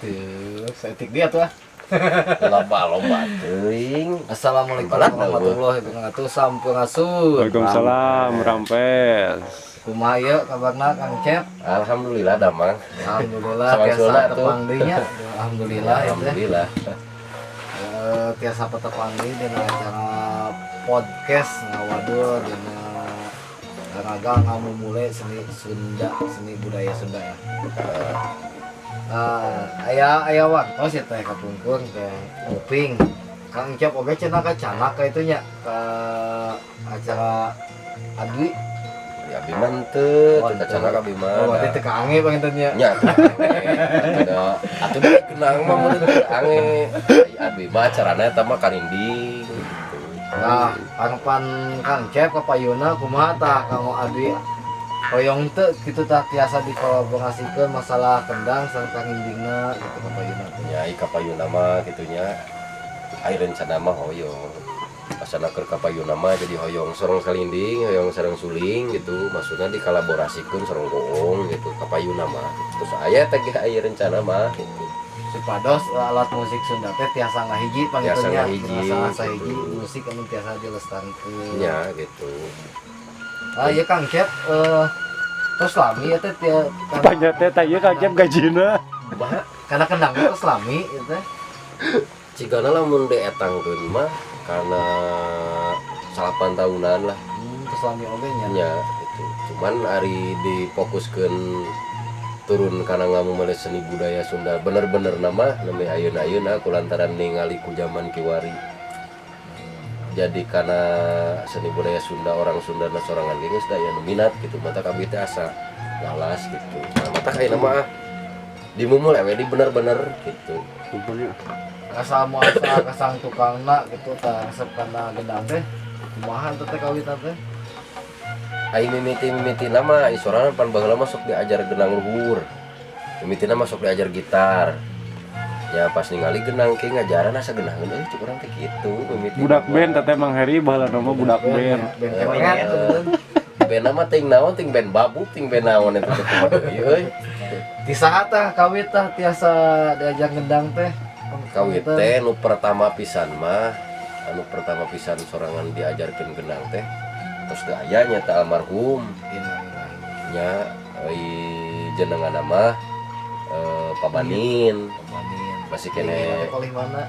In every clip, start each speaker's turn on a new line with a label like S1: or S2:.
S1: Tuh, setik dia tuh.
S2: Lomba-lomba teuing.
S1: Assalamualaikum warahmatullahi wabarakatuh. Sampurasun.
S3: Waalaikumsalam Rampes.
S1: Kumaha ieu kabarna Kang Cep?
S2: Alhamdulillah damang.
S1: Alhamdulillah
S2: Sama
S1: tiasa
S2: sunat tuh.
S1: tepang deui nya. Alhamdulillah ya teh.
S2: Alhamdulillah.
S1: Tiasa petepang deui dina acara podcast ngawadul dina raga ngamumule seni Sunda, seni budaya Sunda ya. Aya wartos ya teh kapungkur ke Uping. Kang Cep oge cenah ka canak ka itu nya ka acara Adwi.
S2: Ya biman teu, teu kacana ka biman.
S1: Oh, berarti teu ka ange panginten nya.
S2: Nya teu ange. Atuh da kenang mah mun teu ange. Abi mah acarana eta mah karinding gitu.
S1: Nah, harapan Kang Cep ka payuna kumaha tah Kang Adwi? Hoyong teu kitu tah tiasa dikolaborasikeun masalah kendang sareng karindingna gitu ka payuna.
S2: Nya ika payuna mah kitu nya. Ai rencana mah hoyong. Asana keur ka payuna mah jadi hoyong sareng salinding, hoyong sareng suling gitu. Maksudna dikolaborasikeun sareng goong gitu ka payuna mah. Terus aya teh aya rencana mah gitu.
S1: Supados alat musik Sunda teh tiasa ngahiji
S2: Tiasa
S1: pangintennya.
S2: ngahiji,
S1: Masalah sahiji
S2: gitu.
S1: musik anu tiasa dilestarikeun.
S2: Nya gitu.
S1: Ieu Kang Cep terus lami ya teh
S3: Banyak teh tanya kakek gajina.
S2: Kumaha?
S1: karena kendang terus lami ieu teh.
S2: Cigana lamun dietangkeun mah karena 8 tahunan lah
S1: Terus lami oge nya.
S2: nya gitu. Cuman ari difokuskeun turun karena ngamumule seni budaya Sunda bener-bener nama ayeuna-ayeuna kulantaran ningali ku zaman kiwari. Jadi karena seni budaya Sunda orang Sunda na sorangan ge geus daya nu minat gitu mata kabeh teh asa ngalas gitu. Nah, mata kayak nama dimumul we di bener-bener gitu.
S1: Asal muasal kasang tukangna gitu tah resep kana gendang teh. Kumaha teh kawitan teh?
S2: Ai mimiti nama isorana pan baheula mah sok diajar genang luhur. Mimitina mah sok diajar gitar. Ya pas ningali genang ke ngajaran asa genangeun euy cuk urang teh kitu mimiti.
S3: Budak band teteh Mang Heri baheula nama budak band.
S1: Ben keren tuh.
S2: Band mah ting naon ting band babu ting band naon eta teh kumaha deui euy.
S1: Di saat tah kawit tah tiasa diajak gendang teh.
S2: Kawit teh nu pertama pisan mah anu pertama pisan sorangan diajarkeun genang teh terus teu aya nya teh almarhum nya jenengan nama Pabanin masih kene
S1: Paling mana?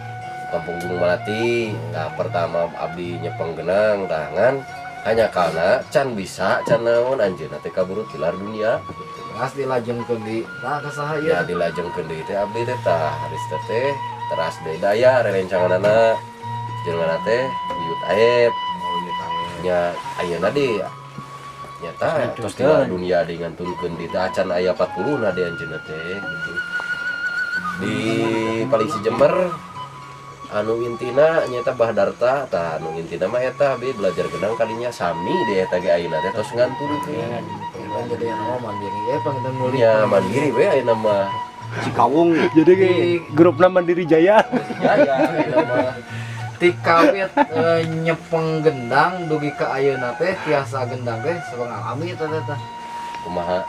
S2: Kampung Gunung Melati. Nah pertama abdi nyepeng genang tangan hanya karena can bisa can naon anjeunna teh kaburu tilar dunia gitu.
S1: Ras dilajengkeun di nah kasaha ieu?
S2: Ya dilajengkeun deui teh abdi teh tah haris teh teras deui daya rerencanganana jenengan teh Yuyut Aep nya ayeuna di nyata terus tilar dunia di ngantunkeun di teh acan aya 40 na di anjeunna teh gitu. Di paling si Jember anu intina nyata Bahdarta tah anu intina mah eta be belajar genang kalinya sami di eta ge ayeuna teh tos ngantunkeun.
S1: Jadi yang nama mandiri panginten nulis.
S2: Nya mandiri we ayeuna mah.
S3: Cikawung. Jadi grupna Mandiri Jaya.
S2: Jaya ayeuna mah.
S1: Ti kawit nyepeng gendang dugi ka ayeuna teh tiasa gendang teh sareng alami eta teh.
S2: Kumaha?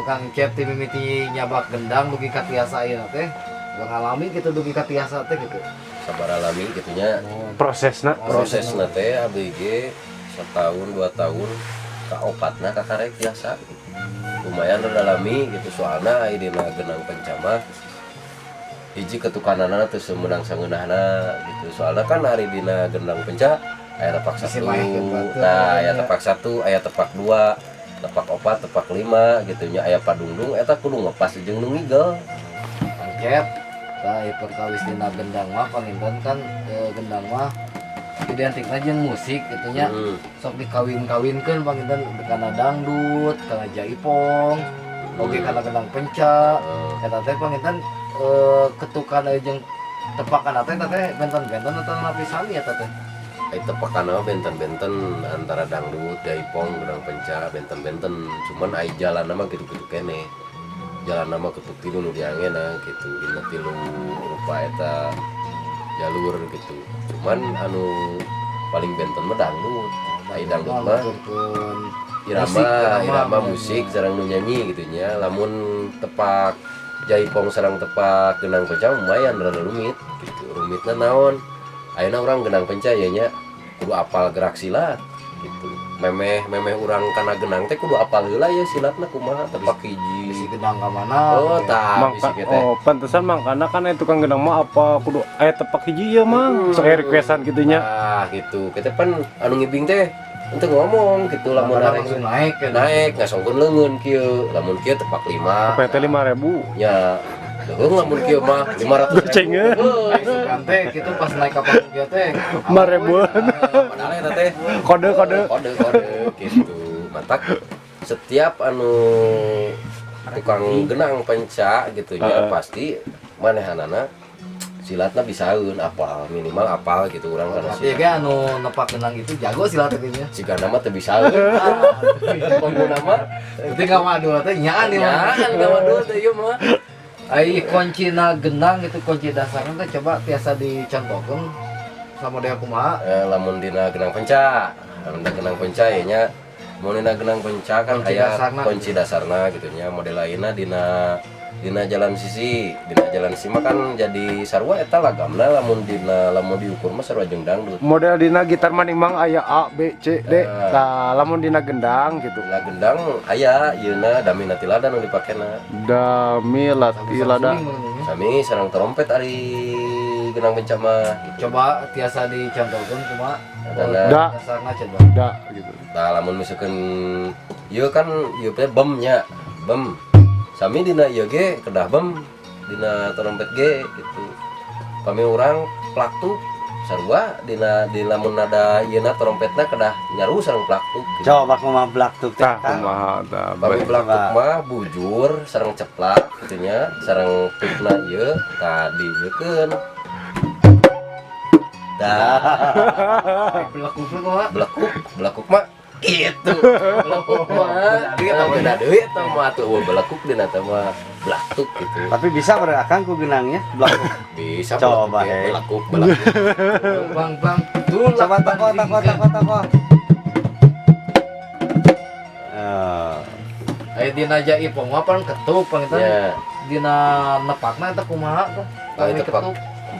S1: Kang Cep ti mimiti nyabak gendang dugi ka tiasa ayeuna teh. Sareng alami kitu dugi ka tiasa teh gitu.
S2: Sabar alami gitu nya.
S3: Prosesna.
S2: Prosesna teh abg 1 tahun 2 tahun ka opatna ka karek biasa. Lumayan alami gitu soalna aya dina genang pencama hiji ketukanana teu semenang sangeunahna gitu. Soalna kan hari dina gendang penca aya tepak 1. Nah, aya tepak 1, aya tepak 2, tepak 4, tepak 5 gitu nya aya padungdung eta kudu ngepas jeung nu ngigel.
S1: Kang Cep tah perkawis dina gendang mah panginten kan gendang mah identikna jeung musik gitu nya. Sok dikawin-kawinkeun panginten kana dangdut, kana jaipong, oge kana gendang penca. Eta teh panginten ketukan jeung tepakan teh benten-benten atau napi sami eta teh.
S2: Ai tepakana benten-benten antara dangdut, jaipong, gendang penca benten-benten. Cuman ai jalanna mah gitu-gitu keneh. Jalanna mah ketuk tilu nu diangena gitu. Dina tilu rupa eta jalur gitu. Cuman anu paling benten mah dangdut. Ai dangdut mah irama musik sareng nu nyanyi gitu nya. Lamun tepak jaipong sareng tepak genang penca lumayan rada rumit gitu. Rumitna naon? Ayeuna urang genang penca ya nya kudu apal gerak silat gitu. Memeh urang kana genang teh kudu apal heula ya silatna kumaha tepak
S1: Bisi
S2: hiji.
S1: gedang ka mana?
S2: Oh,
S1: gitu.
S2: tah bisi
S3: Mangka,
S2: teh.
S3: oh pantesan mangkana kan tukang gedang mah apa kudu aya tepak hiji ya mang sok aya requestan gitunya.
S2: Nah, gitu. Kita pan anu ngibing teh untuk ngomong gitu lamun
S1: Mana
S2: arek
S1: langsung naik kan.
S2: naik ngasongkeun leungeun kieu. Lamun kieu tepak 5.
S3: PT 5.000.
S2: Nya Leuweung lamun kieu mah 500
S3: Gocengeun.
S1: Sugan teh gitu pas naik kapal dia teh.
S3: 5.000-an.
S2: Padahal eta teh
S3: Kode
S2: kode gitu. Matak setiap anu tukang genang penca gitu nya pasti manehanana silatna bisaeun apal minimal apal gitu urang kana
S1: Tapi
S2: silat.
S1: ya anu nepak genang itu jago silat nya.
S2: Jika nama teu bisaeun pengguna mah
S1: Itu enggak madu teh nyaan di
S2: ya
S1: mana.
S2: enggak waduh teh ieu mah.
S1: Ai kuncina genang itu kunci dasarnya teh coba biasa dicontohkeun sama dia kumaha.
S2: Lamun dina genang penca lamun dina genang penca ya nya mun dina genang penca kan
S1: Kunci
S2: aya
S1: dasarna
S2: kunci dasarna gitu nya model lainna dina jalan sisi mah kan jadi sarua eta lagamna lamun diukur mah sarua jeung dangdut.
S3: Model dina gitar maning mang aya A, B, C, D. Tah lamun dina gendang gitu.
S2: Lah gendang aya ieuna dami natilada nu dipakena.
S3: Dami latilada.
S2: Sami sareng trompet ari genang penca mah gitu.
S1: Coba tiasa dicontohkeun kumaha.
S3: Da.
S1: Dasarna coba.
S3: Da gitu.
S2: Tah lamun misalkan ieu kan ieu teh bem nya bem sami dina ieu ge kedah bem dina trompet ge gitu pami urang plaktuk sarua dina lamun nada ieuna trompetna kedah nyaru sareng plaktuk gitu.
S4: Coba kumaha blaktuk teh
S3: Tah
S4: Kang.
S3: kumaha tah.
S2: Pami
S3: Bae.
S2: plaktuk mah bujur sareng ceplak gitu nya sareng tukna ieu tadi ieukeun dah
S1: Belakuk kumaha.
S2: belakuk mah gitu belakuk mah dia beda deui eta mah atuh belakuk dina teh mah blaktuk gitu
S4: Tapi bisa berakang ku genangnya blaktuk.
S2: bisa
S4: Coba,
S2: belakuk
S1: Bang. Tuh
S4: Coba toko.
S1: Aya dina jaipong mah pan ketuk pangitan.
S2: ya
S1: Dina nepakna eta kumaha tuh?
S2: Ai
S1: Pami
S2: tepak
S1: ketuk.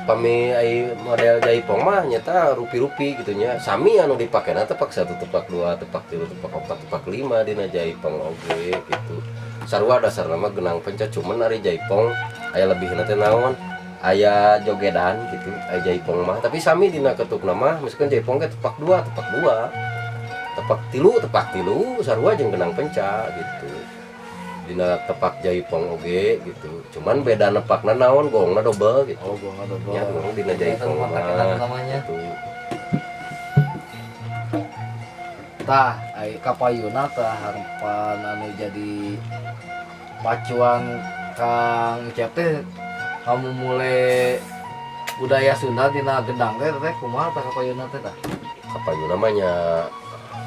S2: pami ai model jaipong mah nyata rupi-rupi gitu nya sami anu dipakena tepak 1 tepak 2 tepak 3 tepak 4 tepak 5 dina jaipong oge gitu sarua dasarna mah genang penca cuman ari jaipong aya lebihna teh naon aya jogedan gitu aya jaipong mah tapi sami dina ketukna mah misalkan jaipong ge tepak 2 tepak 3 sarua jeung genang penca gitu dina tepak jaipong oge gitu cuman beda nepakna naon gongna double gitu
S1: Oh, gua enggak ada.
S2: ya gong dina jaipong mah
S1: namanya.
S2: gitu.
S1: Tah, ai kapayuna tah harapan anu jadi pacuan Kang Cep teh kamu mulai budaya Sunda dina gendang teh kumaha tah kapayuna teh tah?
S2: Kapayuna mah nya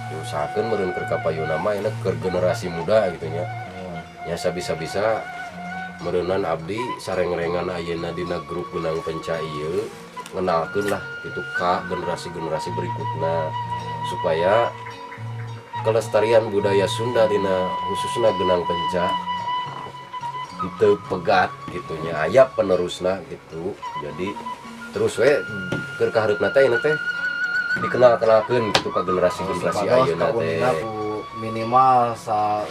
S2: diusahakeun meureun keur kapayuna mah enak keur generasi muda gitu nya nya sabisa-bisa meureunan abdi sareng-rengan ayeuna dina grup genang penca ieu ngenalkeun lah gitu ka generasi-generasi berikutna supaya kelestarian budaya Sunda dina khususna genang penca itu pegat gitunya aya penerusna gitu jadi terus we keur kahareupna teh ieu teh dikenal-kenalkeun gitu ka generasi-generasi ayeuna teh
S1: minimal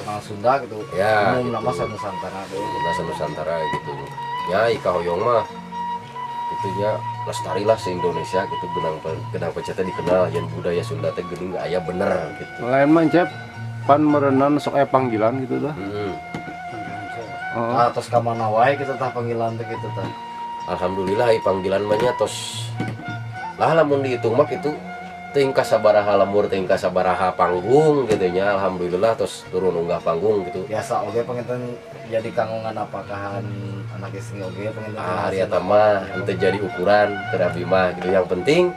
S1: nang Sunda gitu.
S2: Ya,
S1: Umum
S2: gitu.
S1: nama Nusantara deh.
S2: bahasa Nusantara gitu ya ika hoyong mah gitunya lestarilah se Indonesia gitu genang penca teh dikenal yang budaya Sunda teh geuning aya bener gitu.
S3: Lain mah Cep pan merenang sok aya panggilan gitu dah.
S1: Ah, tos ka mana wae kita tah panggilan teh gitu tah.
S2: Alhamdulillah panggilan mah nya tos lah lamun dihitung mah gitu tingkah sabaraha lembur tingkah sabaraha panggung gitu nya alhamdulillah tos turun unggah panggung gitu
S1: Biasa oge penginten jadi kangongan apakahan anak istri oge penginten.
S2: hari eta mah henteu jadi ukuran keur abdi mah gitu yang penting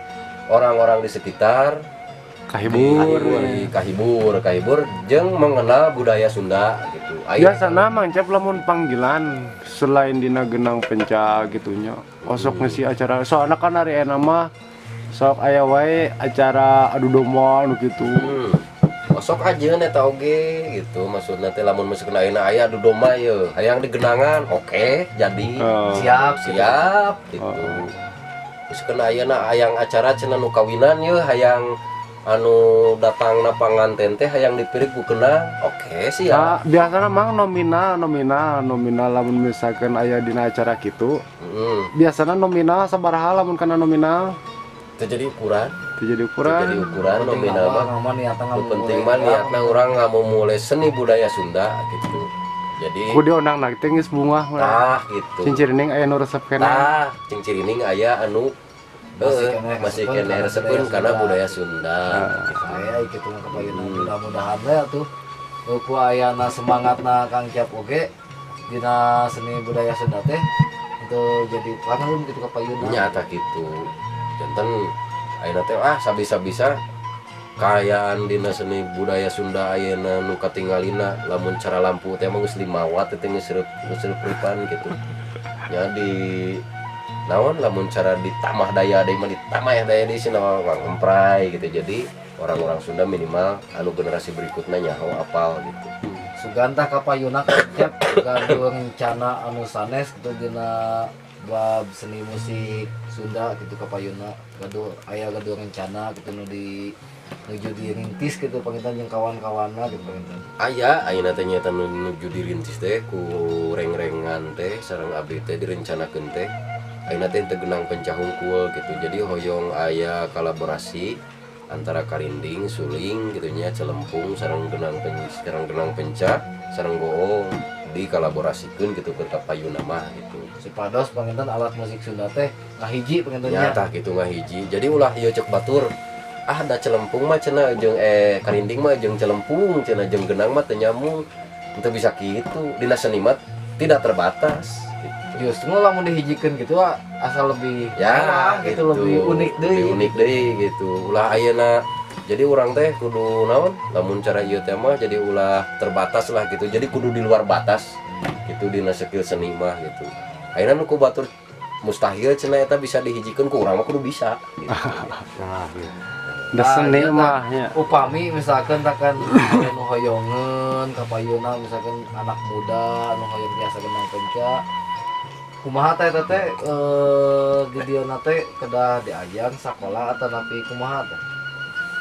S2: orang-orang di sekitar kahibur jeung mengenal budaya Sunda gitu.
S3: Biasana mang Cep lamun panggilan selain dina genang penca gitunya osok ngisi acara soalnya kan hari enak mah sok aya wae acara adu domba anu kitu.
S2: sok aja eta oge gitu maksudna teh lamun masuk ayeuna aya adu domba ye hayang digenangan oke jadi siap gitu masuk ayeuna hayang acara cenah nu kawinan ye hayang anu datang na panganten teh hayang dipirik ku kenang oke siap.
S3: Biasana mang nominal lamun misalkan aya dina acara kitu biasana nominal sabaraha lamun kana nominal
S2: Itu jadi ukuran nominal mah nu penting mah niatna urang ngamumule seni budaya Sunda gitu. Jadi
S3: ku diundang na teh geus bunga
S2: gitu.
S3: cincirining aya nu resep keneh.
S2: Cincirining aya anu masih kene resepkeun karena budaya Sunda.
S1: Saya gitu kebayang mudah-mudahan ya tuh ku ayana semangatna Kang Cap oge dina seni budaya Sunda teh untuk jadi pangaruh gitu kapayuna.
S2: Nyata gitu. Janten ayeuna teh sabisa-bisa kayaan dina seni budaya Sunda ayeuna nu katinggalina lamun cara lampu teh mah geus 5 watt teh geus seureuk-seureuk gitu. Nya di naon lamun cara ditamah daya deui mah ditamah daya deui cenah ngemprai gitu. Jadi orang-orang Sunda minimal anu generasi berikutnya nyaho apal gitu.
S1: Sugantah kapayuna Cap gaduh rencana anu sanes gitu dina bab seni musik Sunda gitu kapayuna gaduh rencana gitu nuju dirintis gitu pangitan jeung kawan-kawanna gitu pangitan.
S2: Aya ayeuna teh nyaeta nuju dirintis teh ku reng-rengan teh sareng abdi teh direncanakeun teh. Ayeuna teh teu genang pencah hungkul gitu. Jadi hoyong aya kolaborasi antara Karinding, Suling gitu nya Celempung sareng genang pencah sareng goong dikolaborasikeun gitu ke kapayuna mah gitu.
S1: Sipados panginten alat musik Sunda teh ngahiji panginten nya.
S2: Nyata gitu ngahiji. Jadi ulah ieu cek batur da Celempung mah cenah jeung Karinding mah jeung Celempung cenah jeung genang mah teu nyambung. Henteu bisa kitu. Dina seni mah tidak terbatas.
S1: Justru lamun dihijikeun gitu asal lebih gitu lebih unik deui
S2: gitu. Ulah ayeuna jadi urang teh kudu naon lamun cara ieu teh mah jadi ulah terbatas lah gitu. Jadi kudu di luar batas gitu dina skill seni mah gitu. Ayeuna nu ku batur mustahil cenah eta bisa dihijikeun ku urang mah kudu bisa gitu.
S3: Da seni mah nya.
S1: Upami misalkan takkan anu hoyongeun kapayuna misalkan anak muda anu hoyong biasa genang penca kumaha teh di dieu teh kedah diajang sakola atau napi kumaha teh?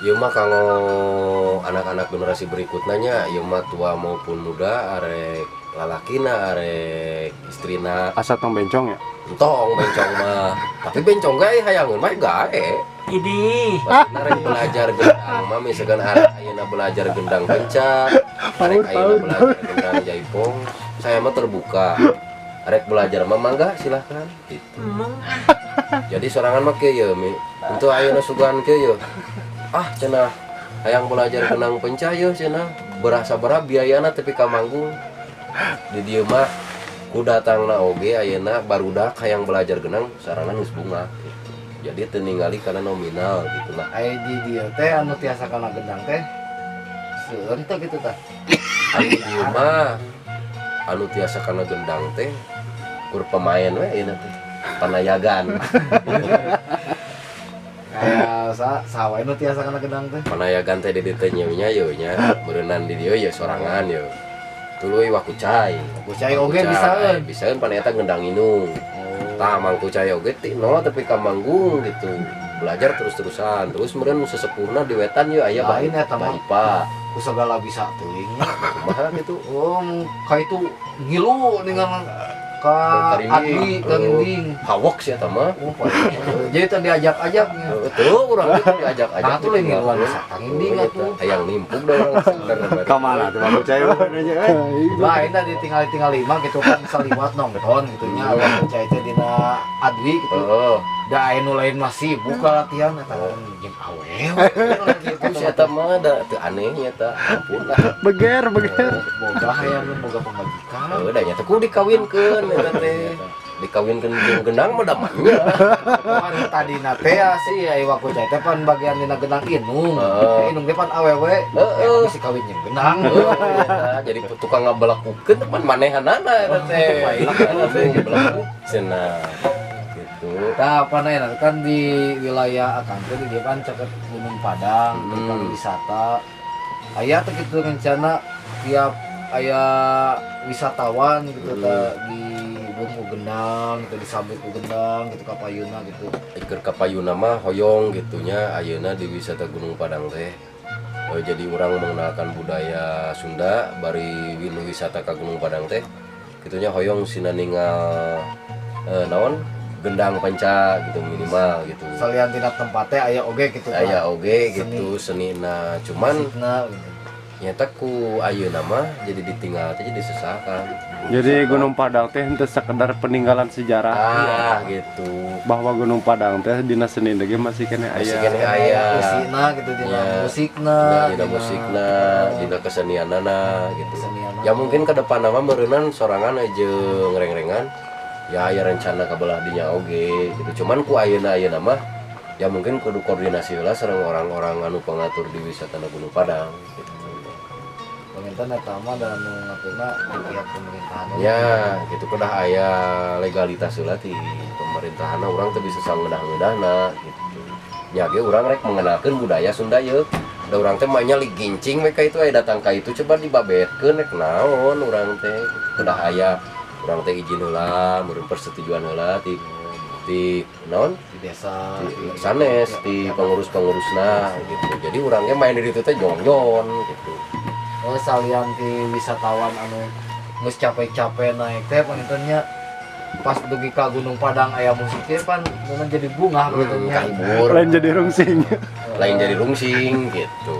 S2: Ieu mah kanggo anak-anak generasi berikutnya nya ieu mah tua maupun muda arek lalakina arek istrina
S3: Asa tong bencong ya.
S2: entong bencong mah. Tapi bencong gae hayangeun mah gae.
S1: Idih.
S2: Pasti rek belajar gendang mah misalkan arek ayeuna belajar gendang pencak, arek ayeuna belajar gendang jaipong, saya mah terbuka. Arek belajar mah mangga silahkan gitu. Jadi sorangan mah kieu ye mi. Untuk ayeuna sugan kieu ye. Cenah hayang belajar genang pencah ye cenah. Berasa sabaraha biayana tapi ka manggung. Di dieu mah ku datangna oge ayeuna barudak hayang belajar genang sarana geus bunga gitu. Jadi teu ningali kana nominal gitu lah.
S1: Aya di dieu teh anu tiasa kana gendang teh seueur teh gitu tah.
S2: Di dieu mah anu tiasa kana gendang teh kur pemain we ieu teh panayagan.
S1: Kayak sawae nu tiasa kana gendang teh.
S2: Panayagan teh di dieu nya ye nya beureunan di dieu ye sorangan ye. Tuluy wah kucai.
S1: Kucai oge bisaeun.
S2: Bisaeun pan eta gendang inung. Tah mang kucai oge tino tapi ka manggung gitu. Belajar terus-terusan. Terus meureun sesepuhna di wetan ye aya
S1: lain eta mah.
S2: Ipa.
S1: Ku segala bisa teuing nya.
S2: Kumaha gitu.
S1: Ka itu ngilu dengan ka Adli Karinding.
S2: Hawok sih eta mah.
S1: Jadi tadi diajak-ajaknya.
S2: Tuh urang diajak-ajak.
S1: Nah tuh lain ngiluan sa Karinding atuh.
S2: Hayang nimpuk da urang sadar.
S4: Ka mana tuh aku cai aja
S1: Lain tadi tinggal 5 gitu kan saliwat nongton gitu nya. Cai teh dina Adwi gitu. Da aya nu lain masih buka latihan eta jeung awewe.
S2: Gitu eta mah da teu aneh nya tah. Ampun lah.
S3: Beger.
S1: Boga hayang boga pembagikan.
S2: Da nya teh ku dikawinkeun eta teh. Dikawinkeun jeung gendang mah damanya.
S1: Kan tadina teh sih aya waku cai teh pan bagian dina gendang inung. Inung teh pan awewe. Bisa kawin jeung gendang.
S2: Jadi tukang ngabalakukeun pan manehanana eta teh. Cenah. Gitu.
S1: Tah apa na kan di wilayah Akang teh dia kan caket Gunung Padang, tempat wisata. aya teh gitu rencana tiap aya wisatawan gitu di bumbu gendang gitu disambut ku gendang gitu ka payuna gitu.
S2: Iker ka payuna mah hoyong gitunya ayeuna di wisata Gunung Padang teh. Jadi orang mengenalkan budaya Sunda bari wisata ka Gunung Padang teh. Gitunya hoyong sina ninggal naon gendang panca gitu minimal gitu.
S1: Salian tina tempatnya aya oge gitu.
S2: Aya oge gitu senina cuman
S1: musikna gitu.
S2: nyata ku ayeuna mah jadi ditinggal teh jadi sesakan.
S3: Jadi Gunung Padang teh henteu sekedar peninggalan sejarah.
S2: Gitu.
S3: Bahwa Gunung Padang teh dina seni ge masih kene
S2: Masih
S3: aya.
S2: kene aya.
S1: Musikna gitu dina musikna,
S2: Dina musikna, dina kesenianana gitu.
S1: kesenianana.
S2: Ya mungkin ke depan nama meureunnan sorangan aja ngereng-rengan. Ya aya rencana kabelah dinya oge gitu. Cuman ku ayeuna mah ya mungkin kudu koordinasi heula sareng orang-orang anu pengatur di wisata Gunung Padang gitu.
S1: Pemerintah eta mah dan ngaturna di pihak pemerintahan.
S2: Ya, gitu kedah aya legalitas heula ti pemerintahan urang teh bisa sangedah-ngedahna gitu. Nya ge urang rek mengenalkeun budaya Sunda yeuk. Da urang teh mah nya li gincing we ka itu aya datang ka itu coba dibabetkeun rek naon urang teh. Kedah aya urang teh izin heula, meureun persetujuan heula ti naon?
S1: Di desa
S2: Di sanes di pengurus-pengurusna gitu. Jadi urangnya main di ditu teh jongjon gitu.
S1: salian ti wisatawan anu geus capek-capek naik teh pangintennya pas dugi ka Gunung Padang aya musik teh pan mun jadi bunga pangintennya.
S2: Kahibur.
S3: Lain jadi rungsing.
S2: Lain jadi rungsing gitu.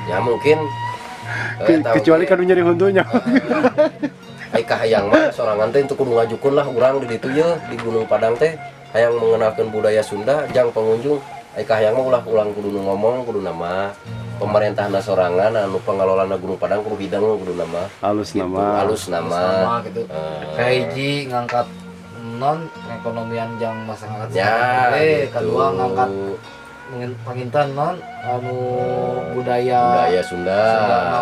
S2: Ya mungkin
S3: Kecuali kanu nyari huntunya.
S2: ai kahayang mah sorangan teh kudu ngajukeun lah urang di ditu ye di Gunung Padang teh hayang mengenalkeun budaya Sunda jang pengunjung ai kahayang mah ulang kudu ngomong kudu nama pemerintahna sorangan anu pengelolana Gunung Padang kudu hidang kudu nama
S3: Halus
S2: gitu,
S3: nama.
S2: halus nama
S1: Sama gitu. Kahiji ngangkat non ekonomian jang masyarakat.
S2: ya gitu.
S1: Kedua ngangkat panginten non anu budaya
S2: Sunda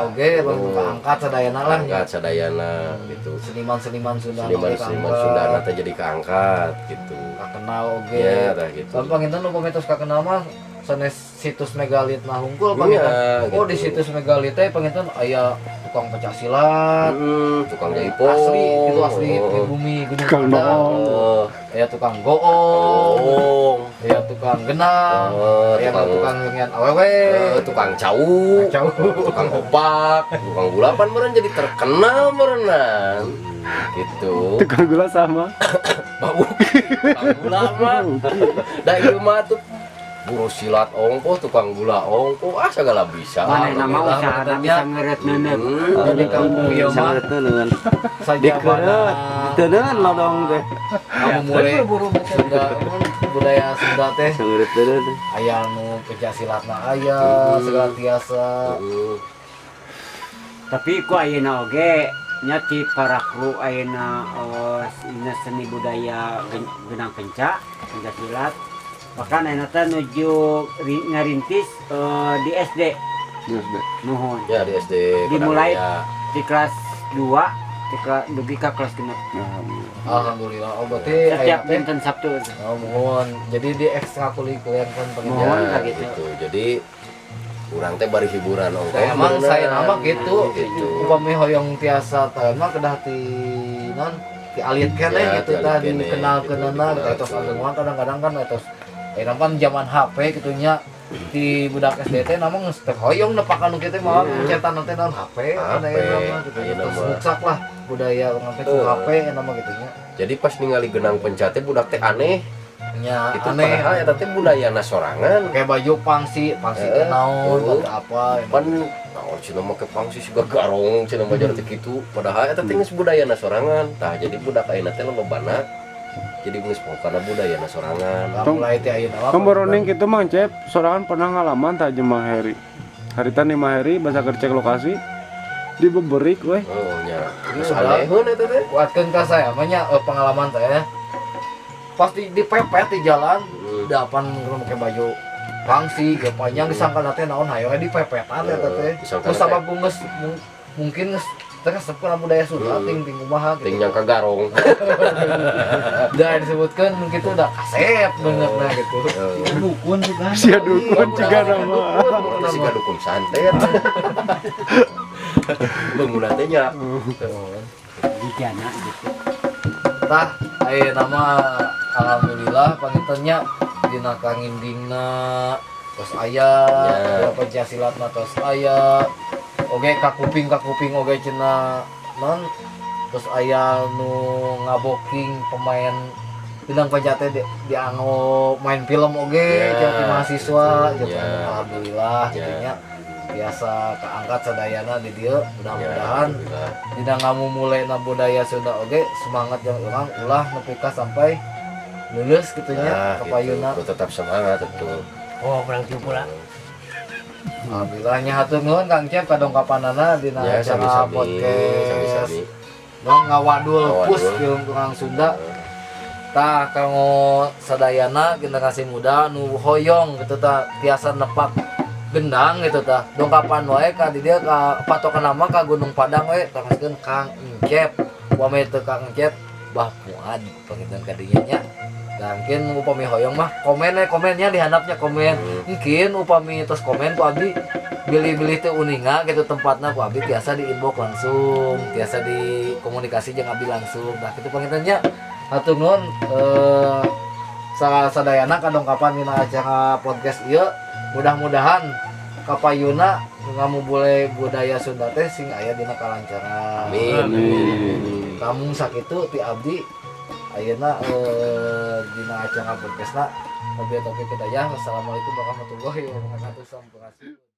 S1: oge baru angkat sadayana lah
S2: angkat sadayana gitu
S1: seniman-seniman Sunda
S2: seniman Sunda nanti jadi keangkat gitu
S1: kenal oge
S2: ya tah gitu
S1: kan panginten nu komentos kakenal mah sanes situs megalit nah hungkul
S2: Iya,
S1: panginten
S2: gitu.
S1: di situs megalit teh panginten aya tukang pecah silat
S2: tukang jaipong
S1: asli itu asli di bumi Gunung
S3: Tukang
S1: Padang
S3: doong.
S1: aya tukang goong aya tukang genang aya tukang ngian awewe
S2: tukang cau
S1: Cau.
S2: tukang opak tukang gulapan meureun jadi terkenal meureunnan gitu
S3: Tukang gula sama.
S2: bau tukang gula mah da ieu mah tuh buru silat ongko tukang gula ongko segala bisa
S5: Mana nama usaha bisa ngeret nenek.
S1: Jadi kampung ieu mah
S5: nenek.
S1: saja mana
S5: Tenan lodong teh.
S1: kamu mulai Sunda budaya Sunda teh
S5: Ngeret tenan.
S1: aya nu pecah silatna aya segala tiasa
S5: Tapi ku ayeuna oge nya ti parakru ayeuna dina seni budaya Genang Penca, penca silat. Bahkan ayeuna teh nuju ngarintis di SD. Nuhun.
S2: ya di SD
S5: Dimulai
S2: Padang
S5: di kelas 2 dugi ka kelas 6.
S1: alhamdulillah oh berarti aya
S5: Setiap
S1: teh
S5: dinten Sabtu.
S1: oh mohon jadi di ekstrakurikuler kan
S2: ya,
S1: pengen
S5: gitu.
S2: gitu jadi kurang teh bari hiburan oke
S1: emang saya nama gitu
S2: gitu
S1: upami hoyong tiasa teh mah kedah ti non ti alit keneh
S2: Ya,
S1: gitu
S2: ti
S1: tah
S2: alit keneh,
S1: dikenalkeunana
S2: gitu,
S1: gitu etos
S2: kenal.
S1: ageng mah kadang-kadang kan etos kan zaman HP gitu nya di budak SD teh nama geus teu hoyong nepakan nu kitu mah cetan teh naon HP kana nama gitu
S2: Ayeuna
S1: terus
S2: mah.
S1: ruksak lah budaya ngape ku HP nama gitu nya
S2: jadi pas ningali Genang Penca teh budak teh aneh
S1: nya
S2: itu
S1: aneh
S2: padahal eta teh budayana sorangan
S1: kayak baju pangsi teh naon baju apa
S2: pan naon cenah make pangsi siga garong cenah mah teh kitu padahal eta teh geus budayana sorangan tah jadi budak ayeuna teh lolobana jadi geus pokona budayana sorangan
S1: mulai ti ayeuna mah
S3: Pemboroning kitu Mang Cep, sorangan pernah ngalaman tak jeung Mang Heri. Harita nih Mang Heri basa kercek lokasi dibeberik weh.
S2: oh nya geus
S1: Udah.
S2: anehun eta teh
S1: kuatkeun ka saya mah nya pengalaman saya pas dipepet di jalan dapan make baju pangsi ge panjang disangka teh naon hayo dipepetan eta teh
S2: disangka
S1: terus
S2: teh.
S1: sabab geus mungkin geus teresep kana budaya Sunda ting kumaha
S2: ting
S1: gitu
S2: nyangka garong
S1: da disebutkeun kitu da kasep benerna gitu
S5: Dukun juga.
S3: Sia dukun juga nama.
S2: Itu sih dukun santet. Bangunan teh nya.
S5: Di jana gitu.
S1: Tah aya nama alhamdulillah pangintennya dina kangindingna tos aya berapa pencaksilatna tos aya oge kakuping oge cenah non terus aya nu ngaboking pemain bintang pajate dianggo main film oge jadi mahasiswa gitu alhamdulillah jadinya biasa keangkat sadayana di dieu mudah-mudahan dina ngamumule na budaya Sunda oge semangat yang urang ulah nepi ka sampai lulus gitunya kapayuna
S2: gitu. Tetap semangat betul.
S6: Oh, kurang tiu pula.
S1: alhamdulillah nya hatur nuhun Kang Cep kadongkapanana dina
S2: Ya
S1: acara
S2: sami-sami,
S1: podcast
S2: sami-sami.
S1: dong ngawadul pus di orang Sunda tah kanggo sadayana generasi muda nu hoyong gitu tah tiasa nepak gendang gitu tah dongkapan wae ka di dieu ka patokan nama ka Gunung Padang we tangaskeun Kang Encep wame teu Kang Encep Bah Muad pangitan ka dieu nya mungkin upami hoyong mah komennya dihandapnya komen mungkin upami terus komen ku abdi beli-beli teh uninga gitu tempatnya ku abdi biasa di inbox langsung biasa di komunikasi jeung abdi langsung nah kitu pangitannya hatur nuhun sadayana kadongkapan dina acara podcast ieu mudah-mudahan kapayuna ngamubule budaya Sunda teh sing aya dina kalancaran
S2: Amin.
S1: kamu sakitu ti abdi ayeuna dina acara podcastna. Wabillahi taufiq hidayah. Wassalamualaikum warahmatullahi wabarakatuh. Sampurasun.